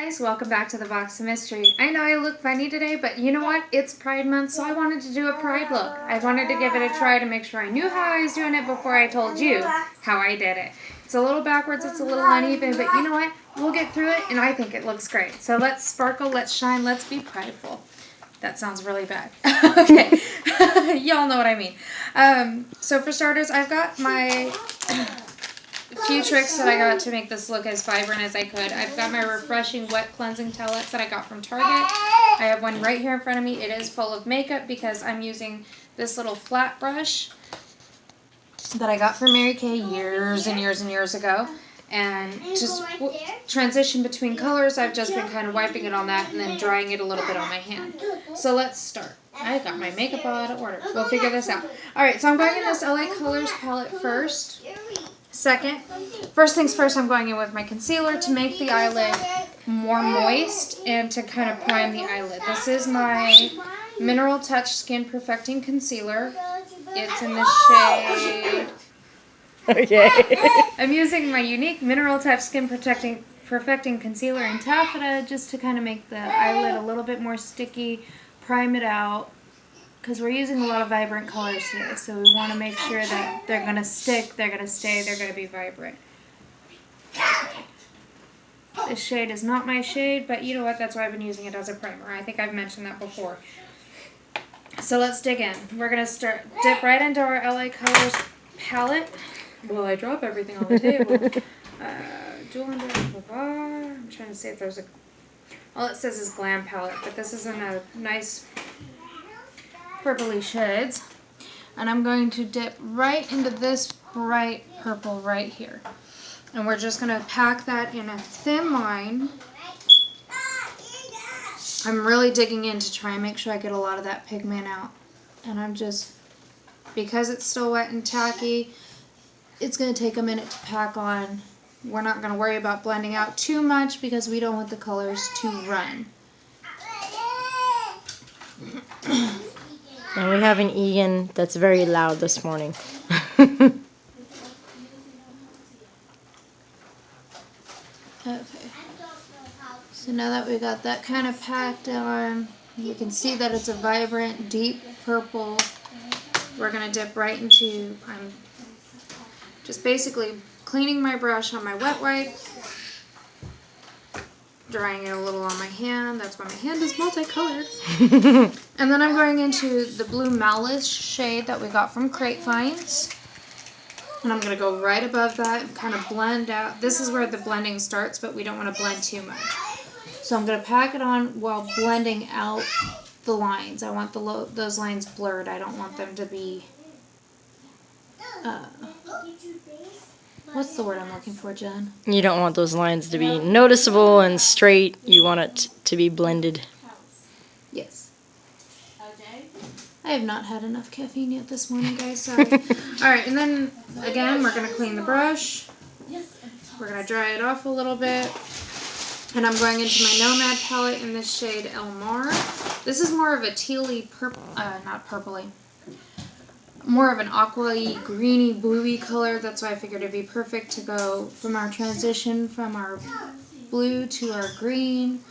Guys, welcome back to the Box of Mystery. I know I look funny today, but you know what? It's Pride Month, so I wanted to do a Pride look. I wanted to give it a try to make sure I knew how I was doing it before I told you how I did it. It's a little backwards, it's a little uneven, but you know what? We'll get through it, and I think it looks great. So let's sparkle, let's shine, let's be prideful. That sounds really bad. Okay, y'all know what I mean. So for starters, I've got my few tricks that I got to make this look as vibrant as I could. I've got my refreshing wet cleansing towelettes that I got from Target. I have one right here in front of me. It is full of makeup because I'm using this little flat brush that I got from Mary Kay years and years and years ago. And just transition between colors, I've just been kind of wiping it on that and then drying it a little bit on my hand. So let's start. I got my makeup all out of order. We'll figure this out. Alright, so I'm going in this LA Colors palette first. First things first, I'm going in with my concealer to make the eyelid more moist and to kind of prime the eyelid. This is my Mineral Touch Skin Perfecting Concealer. It's in the shade... Okay. I'm using my unique Mineral Touch Skin Perfecting Concealer in Taffeta just to kind of make the eyelid a little bit more sticky, prime it out, because we're using a lot of vibrant colors today, so we want to make sure that they're going to stick, they're going to stay, they're going to be vibrant. This shade is not my shade, but you know what, that's why I've been using it as a primer. I think I've mentioned that before. So let's dig in. We're going to dip right into our LA Colors palette. Well, I drop everything on the table. I'm trying to see if there's a... All it says is Glam Palette, but this is in a nice purpley shades. And I'm going to dip right into this bright purple right here. And we're just going to pack that in a thin line. I'm really digging in to try and make sure I get a lot of that pigment out. And I'm just... Because it's still wet and tacky, it's going to take a minute to pack on. We're not going to worry about blending out too much because we don't want the colors to run. And we have an Egan that's very loud this morning. Okay. So now that we got that kind of packed on, you can see that it's a vibrant, deep purple. We're going to dip right into, I'm just basically cleaning my brush on my wet wipe, drying it a little on my hand. That's why my hand is multicolored. And then I'm going into the Blue Malice shade that we got from Crate Finds. And I'm going to go right above that and kind of blend out. This is where the blending starts, but we don't want to blend too much. So I'm going to pack it on while blending out the lines. I want those lines blurred. I don't want them to be... what's the word I'm looking for, Jen? You don't want those lines to be noticeable and straight. You want it to be blended. Yes. I have not had enough caffeine yet this morning, guys. Sorry. Alright, and then, again, we're going to clean the brush. We're going to dry it off a little bit. And I'm going into my Nomad palette in this shade Elmar. This is more of a tealy purple, not purpley. More of an aqua-y, greeny, bluey color. That's why I figured it'd be perfect to go from our transition from our blue to our green.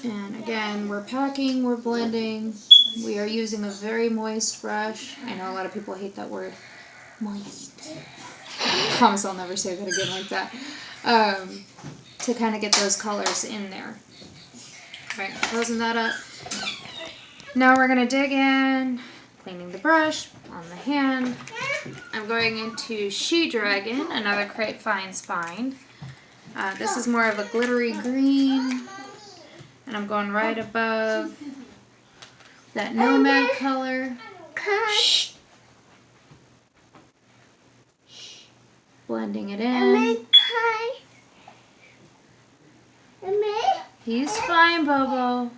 And again, we're packing, we're blending. We are using a very moist brush. I know a lot of people hate that word. Moist. I promise I'll never say that again like that. To kind of get those colors in there. Alright, closing that up. Now we're going to dig in, cleaning the brush on the hand. I'm going into She Dragon, another Crate Finds find. This is more of a glittery green. And I'm going right above that Nomad color. Shh. Blending it in. He's fine, Bobo.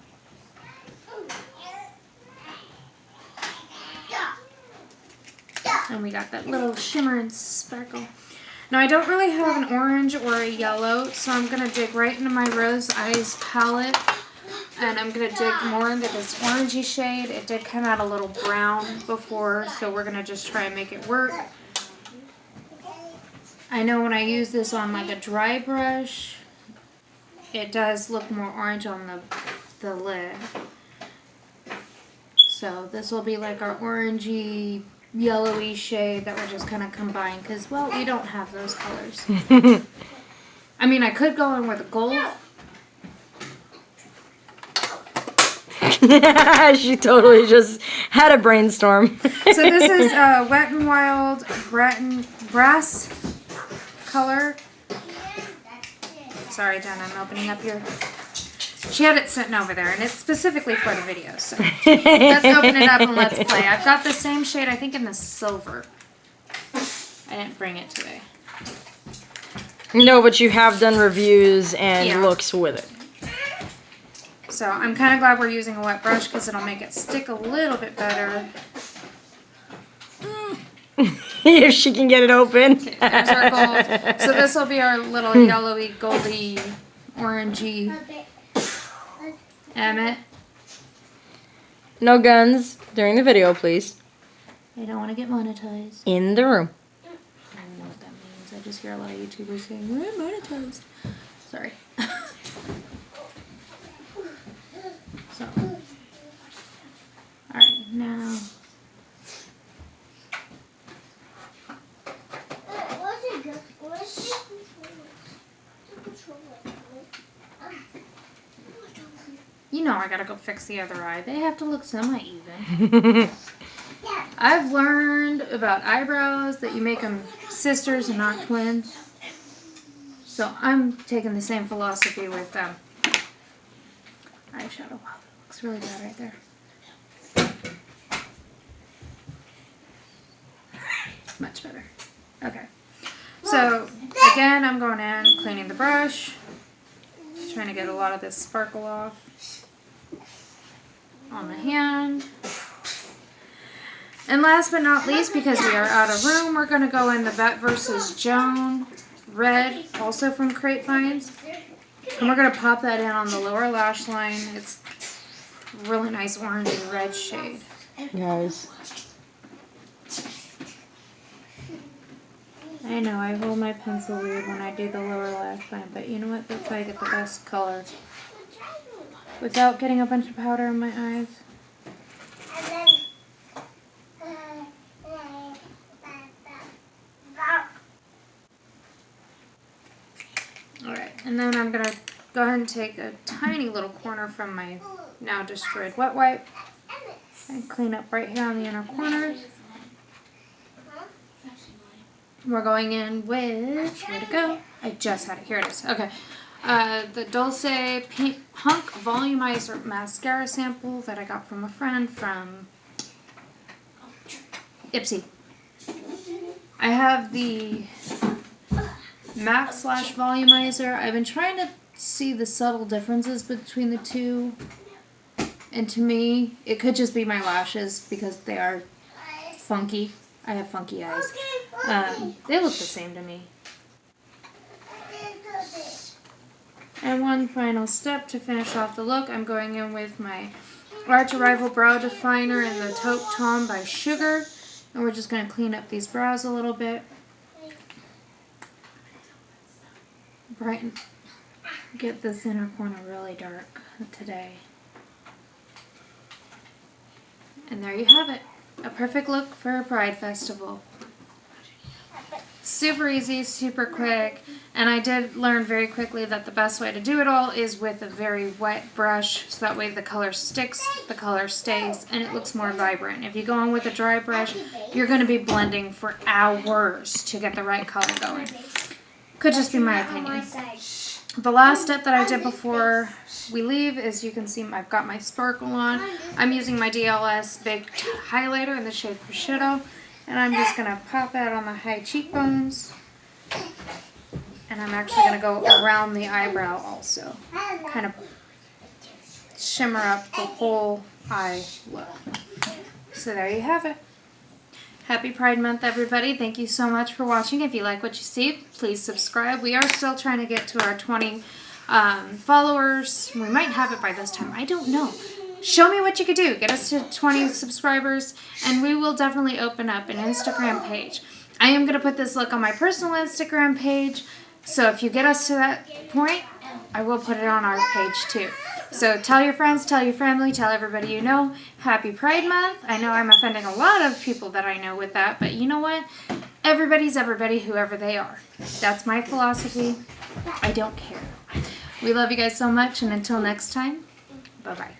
And we got that little shimmer and sparkle. Now I don't really have an orange or a yellow, so I'm going to dig right into my Rose Eyes palette. And I'm going to dig more into this orangey shade. It did come out a little brown before, so we're going to just try and make it work. I know when I use this on like a dry brush, it does look more orange on the lid. So this will be like our orangey, yellowy shade that we're just kind of combine because, well, we don't have those colors. I mean, I could go in with a gold. She totally just had a brainstorm. So this is Wet n Wild Brass color. Sorry, Jen, I'm opening up your... She had it sitting over there, and it's specifically for the video, so let's open it up and let's play. I've got the same shade, I think, in the silver. I didn't bring it today. No, but you have done reviews and Yeah. looks with it. So I'm kind of glad we're using a wet brush because it'll make it stick a little bit better. If she can get it open. Okay, there's our gold. So this will be our little yellowy, goldy, orangey Emmett. No guns during the video, please. I don't want to get monetized. In the room. I don't know what that means. I just hear a lot of YouTubers saying, we're monetized. Sorry. So, alright, now. You know I gotta go fix the other eye. They have to look semi-even. I've learned about eyebrows that you make them sisters and not twins. So I'm taking the same philosophy with eyeshadow. Wow, that looks really bad right there. Much better. Okay. So again, I'm going in, cleaning the brush. Just trying to get a lot of this sparkle off on my hand. And last but not least, because we are out of room, we're going to go in the Vet vs. Joan red, also from Crate Finds. And we're going to pop that in on the lower lash line. It's a really nice orange and red shade. Guys. I know, I hold my pencil weird when I do the lower lash line, but you know what? That's how I get the best color. Without getting a bunch of powder in my eyes. Alright, and then I'm going to go ahead and take a tiny little corner from my now destroyed wet wipe and clean up right here on the inner corners. We're going in with, where'd it go? I just had it, here it is. Okay, the Dulce Pink Punk Volumizer Mascara sample that I got from a friend from Ipsy. I have the MAC Slash Volumizer. I've been trying to see the subtle differences between the two. And to me, it could just be my lashes because they are funky. I have funky eyes. They look the same to me. And one final step to finish off the look. I'm going in with my Arch Arrival Brow Definer in the Taupe Taume by Sugar. And we're just going to clean up these brows a little bit. Brighten. Get this inner corner really dark today. And there you have it. A perfect look for a Pride Festival. Super easy, super quick, and I did learn very quickly that the best way to do it all is with a very wet brush, so that way the color sticks, the color stays, and it looks more vibrant. If you go in with a dry brush, you're going to be blending for hours to get the right color going. Could just be my opinion. The last step that I did before we leave is, you can see I've got my sparkle on. I'm using my DLS Big Highlighter in the shade Prosciutto. And I'm just going to pop that on the high cheekbones. And I'm actually going to go around the eyebrow also. Kind of shimmer up the whole eye look. So there you have it. Happy Pride Month, everybody. Thank you so much for watching. If you like what you see, please subscribe. We are still trying to get to our 20 followers. We might have it by this time. I don't know. Show me what you could do. Get us to 20 subscribers, and we will definitely open up an Instagram page. I am going to put this look on my personal Instagram page. So if you get us to that point, I will put it on our page too. So tell your friends, tell your family, tell everybody you know. Happy Pride Month. I know I'm offending a lot of people that I know with that, but you know what? Everybody's everybody, whoever they are. That's my philosophy. I don't care. We love you guys so much, and until next time, bye-bye.